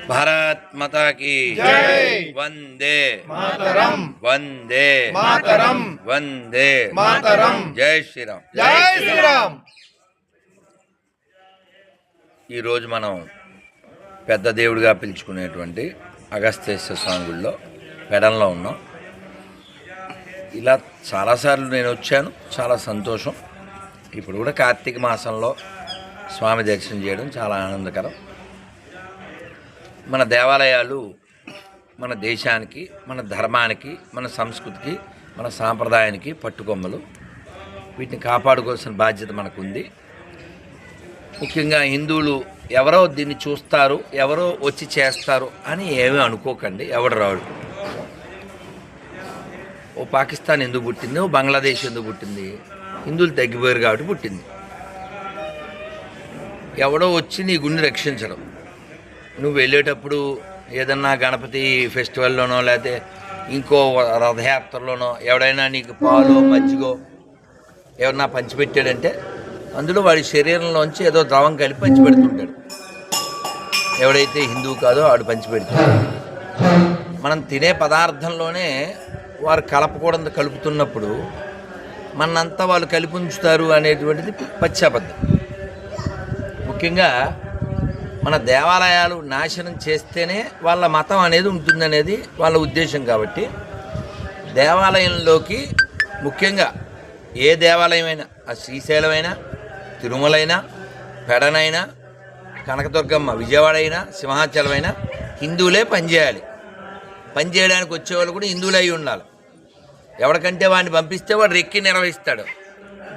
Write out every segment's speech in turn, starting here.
भारत माता की जय। वंदे मातरम वंदे मातरम वंदे मातरम जय श्रीराम जय శ్రీరామ్. ఈరోజు మనం పెద్ద దేవుడిగా పిలుచుకునేటువంటి అగస్త్యేశ్వర స్వామి గుడిలో పెడంలో ఉన్నాం. ఇలా చాలాసార్లు నేను వచ్చాను, చాలా సంతోషం. ఇప్పుడు కూడా కార్తీక మాసంలో స్వామి దర్శనం చేయడం చాలా ఆనందకరం. మన దేవాలయాలు మన దేశానికి, మన ధర్మానికి, మన సంస్కృతికి, మన సాంప్రదాయానికి పట్టుకొమ్మలు. వీటిని కాపాడుకోవాల్సిన బాధ్యత మనకుంది. ముఖ్యంగా హిందువులు ఎవరో దీన్ని చూస్తారు, ఎవరో వచ్చి చేస్తారు అని ఏమీ అనుకోకండి. ఎవడు రాడు. ఓ పాకిస్తాన్ ఎందుకు పుట్టింది, ఓ బంగ్లాదేశ్ ఎందుకు పుట్టింది? హిందువులు తగ్గిపోయారు కాబట్టి పుట్టింది. ఎవడో వచ్చి నీ గుండె రక్షించడం. నువ్వు వెళ్ళేటప్పుడు ఏదన్నా గణపతి ఫెస్టివల్లోనో లేకపోతే ఇంకో రథయాత్రలోనో ఎవడైనా నీకు పాలు మజ్జిగో ఎవరన్నా పంచిపెట్టాడంటే అందులో వాడి శరీరంలోంచి ఏదో ద్రవం కలిపి పంచిపెడుతుంటాడు. ఎవడైతే హిందువు కాదో వాడు పంచిపెడతాడు. మనం తినే పదార్థంలోనే వారు కలపకూడదు కలుపుతున్నప్పుడు మనంతా వాళ్ళు కలిపి ఉంచుతారు అనేటువంటిది పచ్చాబద్ధం. ముఖ్యంగా మన దేవాలయాలు నాశనం చేస్తేనే వాళ్ళ మతం అనేది ఉంటుందనేది వాళ్ళ ఉద్దేశం. కాబట్టి దేవాలయంలోకి ముఖ్యంగా ఏ దేవాలయమైనా, ఆ శ్రీశైలమైనా, తిరుమలైనా, పెడనైనా, కనకదుర్గమ్మ, విజయవాడ అయినా, సింహాచలమైనా హిందువులే పనిచేయాలి. పనిచేయడానికి వచ్చేవాళ్ళు కూడా హిందువులే అయి ఉండాలి. ఎవరికంటే వాడిని పంపిస్తే వాడు రెక్కి నిర్వహిస్తాడు.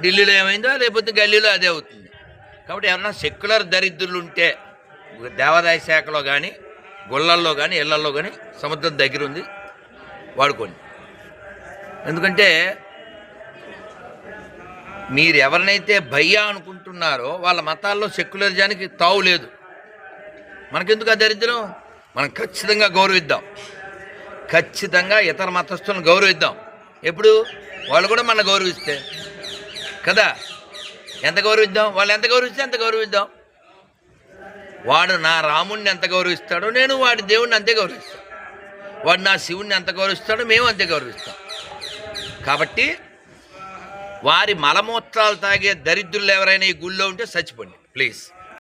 ఢిల్లీలో ఏమైందో లేకపోతే గల్లీలో అదే అవుతుంది. కాబట్టి ఎవరన్నా సెక్యులర్ దరిద్రులు ఉంటే దేవాదాయ శాఖలో కానీ, గుళ్ళల్లో కానీ, ఇళ్లల్లో కానీ సముద్రం దగ్గర ఉంది, వాడుకోండి. ఎందుకంటే మీరు ఎవరినైతే భయ్యా అనుకుంటున్నారో వాళ్ళ మతాల్లో సెక్యులరిజానికి తావు లేదు. మనకెందుకు ఆ దరిద్రం? మనం ఖచ్చితంగా గౌరవిద్దాం. ఖచ్చితంగా ఇతర మతస్థులను గౌరవిద్దాం. ఎప్పుడు? వాళ్ళు కూడా మన గౌరవిస్తే కదా. ఎంత గౌరవిద్దాం? వాళ్ళు ఎంత గౌరవిస్తే అంత గౌరవిద్దాం. వాడు నా రాముడిని ఎంత గౌరవిస్తాడో నేను వాడి దేవుడిని అంతే గౌరవిస్తాను. వాడు నా శివుణ్ణి ఎంత గౌరవిస్తాడో మేము అంతే గౌరవిస్తాం. కాబట్టి వారి మలమూత్రాలు తాగే దరిద్రులు ఎవరైనా ఈ గుళ్ళో ఉంటే చచ్చిపోండి ప్లీజ్.